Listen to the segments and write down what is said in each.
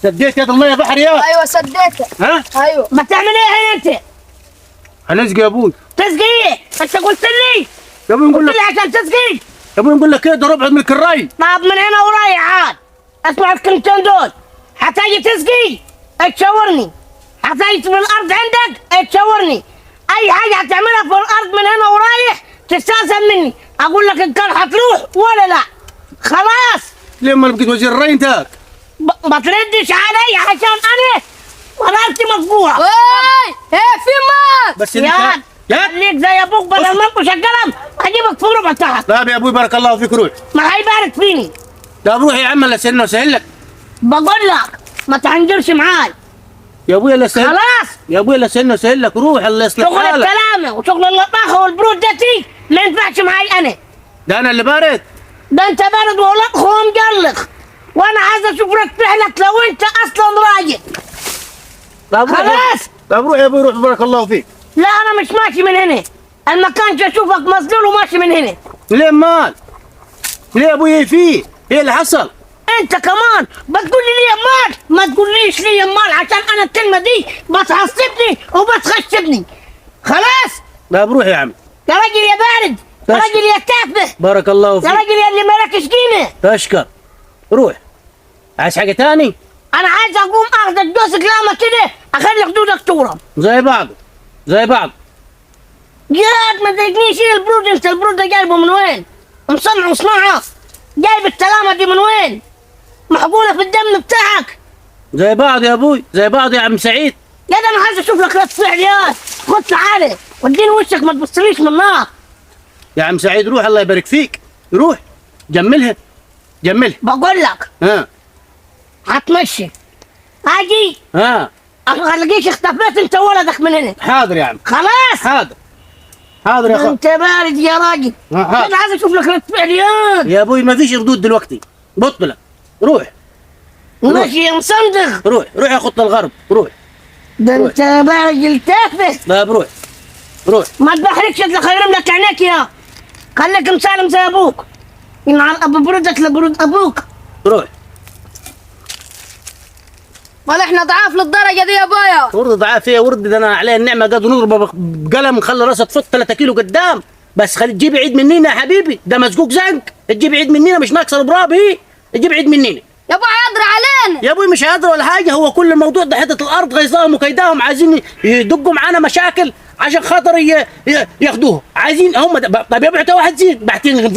سديت يد الميه بحر يا. ايوه سديتها. ها؟ ايوه. ما تعمل ايه انت؟ هنسقي يا ابوي. تسقي ايه؟ انت قلت لي يا ابوي نقول قلت لك لي عشان تسقي. يا ابوي نقول لك ايه ده ربع من الكراي. طب من هنا ورايح عاد اسمع الكلمتين دول. حتيجي تسقي تشاورني، حتيجي من الارض عندك تشاورني، اي حاجه هتعملها في الارض من هنا ورايح تستاذن مني، اقول لك ان كان هتروح ولا لا. خلاص؟ ليه ما بقيت وزير الري انت؟ ما تردش علي عشان انا ورقتي مقبوله. ايه في مات. بس يا يا خليك زي ابوك بدل ما انكش القلم اجيبك في ربع تحت. طيب يا ابوي بارك الله فيك روح. ما هيبارك فيني. لا روح يا عم الله يسهلنا ويسهل لك. بقول لك ما تعنجرش معاي. يا ابوي الله يسهل. خلاص؟ يا ابوي الله يسهلنا ويسهل لك روح الله يصلح شغل حالك. الكلامه وشغل اللطاخه والبرود دتي ما ينفعش معاي انا. ده انا اللي بارد. ده انت بارد ولطخ ومقلخ، وانا عايز اشوف رد فعلك لو انت اصلا راجل. طيب روح. خلاص؟ طيب روح يا ابوي روح بارك الله فيك. لا انا مش ماشي من هنا، انا ما كانش اشوفك مظلول وماشي من هنا. ليه مال؟ ليه يا ابوي فيه؟ ايه اللي حصل؟ انت كمان بتقول لي ليه مال، ما تقوليش ليه مال عشان انا الكلمه دي بتعصبني وبتخشبني. خلاص؟ لا بروح يا عم. يا راجل يا بارد، يا بس. راجل يا تافه، بارك الله يا فيك. راجل يا اللي مالكش قيمه. تشكر. روح. عايز حاجة تاني؟ انا عايز اقوم اخدك دوس قلامه كده اخلي خدودك تورم. زي بعض. زي بعض. جاد ما تضايقنيش. ايه البرود انت؟ البرود ده جايبه من وين؟ مصنع صناعه. جايب السلامه دي من وين؟ محقونه في الدم بتاعك. زي بعض يا ابوي زي بعض يا عم سعيد. يا ده انا عايز اشوف لك رد فعل. يا خد تعالى وديني وشك ما تبصليش من النار. يا عم سعيد روح الله يبارك فيك. روح. جملها. جملها. بقول لك ها. هتمشي اجي ها. ما الاقيش اختفيت انت ولدك من هنا. حاضر يا عم. خلاص؟ حاضر. حاضر يا اخوان. انت بارد يا راجل. ها. انا عايز اشوف لك رد فعل. يا ابوي ما فيش ردود دلوقتي. بطلة. روح. ماشي يا مصندغ. روح روح يا خط الغرب روح. ده انت راجل تافه. لا بروح. روح. ما تبحركش الا خيرم لك عينيك. يا خليك مسالم زي ابوك. ينعل ابو برودك لبرود ابوك. روح. امال احنا ضعاف للدرجه دي يا ابويا؟ ورد ضعاف ايه ورد؟ ده انا عليه النعمه قادر نضربه بقلم نخلي راسه تفط 3 كيلو قدام. بس خلي تجيب عيد مننا يا حبيبي. ده مسقوق زنق. تجيب عيد مننا مش ناقصه برابي. تجيب عيد مننا يا ابويا يقدر علينا. يا ابوي. مش هيقدر ولا حاجه. هو كل الموضوع ده حته الارض غيظاهم وكيداهم عايزين يدقوا معانا مشاكل عشان خاطر ياخدوها. عايزين هم طب يبعتوا واحد زين ما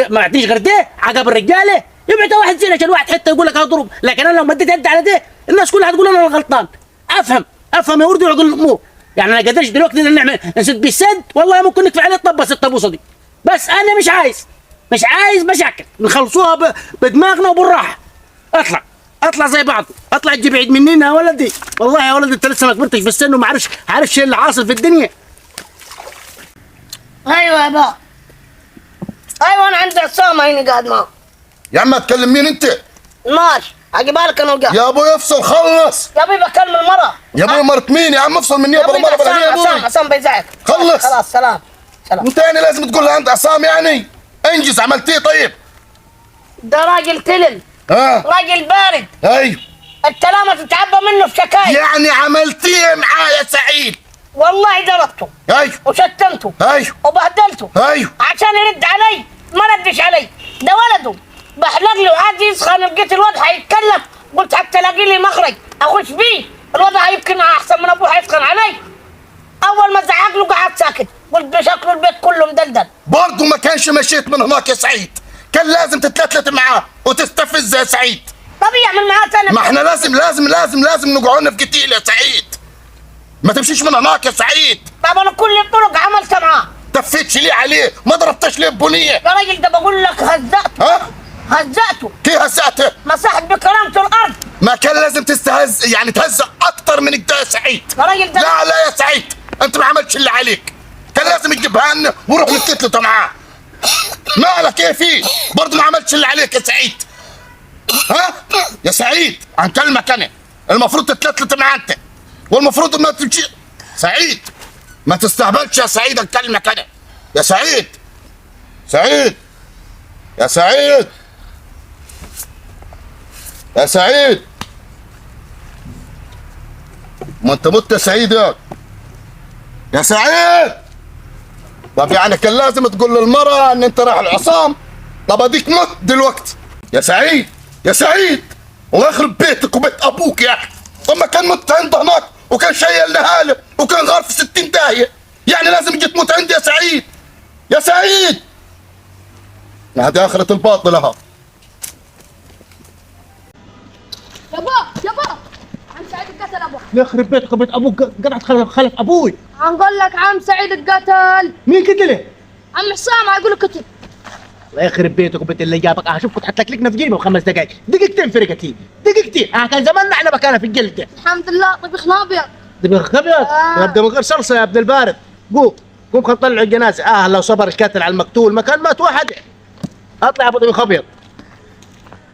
بعتنيش غير ده عقب الرجاله. يبعتوا واحد زين عشان واحد حته يقول لك هضرب. لكن انا لو مديت يد على ده الناس كلها هتقول انا الغلطان. افهم يا ورد وعقل الامور. يعني انا قدرش دلوقتي نعمل نسد بالسد. والله ممكن نكفي عليه طبس الطبوسه دي. بس انا مش عايز مشاكل. نخلصوها بدماغنا وبالراحه. اطلع زي بعض. اطلع تجيب عيد مننا يا ولدي. والله يا ولدي انت لسه ما كبرتش في السن وما عارفش ايه اللي حاصل في الدنيا. ايوه يا بابا. ايوه انا عندي عصامه هنا قاعد معه. يا عم اتكلم مين انت؟ ماشي هجيبها لك انا وقاعد. يا ابوي افصل خلص. يا ابوي بكلم المرة. يا ابوي مرت مين يا عم؟ افصل مني يا ابوي مرة بلا يا ابوي. عصام بيزعك. خلص. خلاص سلام. انت يعني لازم تقول له انت عصام يعني؟ انجز عملت ايه طيب؟ ده راجل تلم. ها؟ راجل بارد. ايوه. الكلام تتعبى منه في شكاية. يعني عملت ايه معاه يا سعيد؟ والله ضربته ايوه. وشتمته ايوه. وبهدلته. ايوه. عشان يرد علي ما ردش علي. ده ولده بحلق له وعاد يسخن. لقيت الواد هيتكلم قلت حتى الاقي لي مخرج اخش بيه. الواد يمكن احسن من ابوه هيسخن علي. اول ما زعق له قعدت ساكت. قلت بشكله البيت كله مدلدل. برضه ما كانش مشيت من هناك يا سعيد. كان لازم تتلتلت معاه وتستفز يا سعيد. طب يعمل معاه تاني. ما احنا لازم نقعدنا في قتيل يا سعيد. ما تمشيش من هناك يا سعيد. طب انا كل الطرق عملتها معاه. تفتش ليه عليه؟ ما ضربتش ليه ببنيه؟ يا راجل ده بقول لك هزقته. ها؟ هزقته. كيف هزقته؟ مسحت بكرامته الارض. ما كان لازم تستهز يعني تهزق اكتر من كده يا سعيد. يا راجل ده لا يا سعيد انت ما عملتش اللي عليك. كان لازم تجيبها لنا ونروح نتلتلت معاه. مالك ايه فيه؟ برضه ما عملتش اللي عليك يا سعيد. ها؟ يا سعيد عن كلمك انا المفروض تتلتلت معاه انت. والمفروض ما تمشي. سعيد ما تستهبلش يا سعيد عن كلمك انا. يا سعيد. يا سعيد. ما انت مت يا سعيد يا سعيد. طب يعني كان لازم تقول للمرأة ان انت رايح العصام. طب اديك مت دلوقتي يا سعيد. يا سعيد الله يخرب بيتك وبيت ابوك يا اخي. طب ما كان مت عند هناك وكان شايل نهالة وكان غار في 60 داهية، يعني لازم جيت تموت عندي يا سعيد. يا سعيد هذه اخرة الباطل اها. يابا عم سعيد اتقتل ابوه. يخرب بيتك وبيت ابوك، قطعت خلف ابوي. هنقول لك عم سعيد اتقتل. مين قتله؟ عم حسام هيقول لك قتل. الله يخرب بيتك وبيت اللي جابك. اشوف كنت حتلك لنا في جيبه ب5 دقائق، دقيقتين فرقت هي، دقيقتين. كان زماننا احنا مكانها في الجلده. الحمد لله طبخنا ابيض. طبخ ابيض؟ ابدا من غير صلصه يا ابن البارد. قوم قوم خل نطلع الجنازه. لو صبر القاتل على المقتول ما كان مات واحد. اطلع ابو طبيخ ابيض.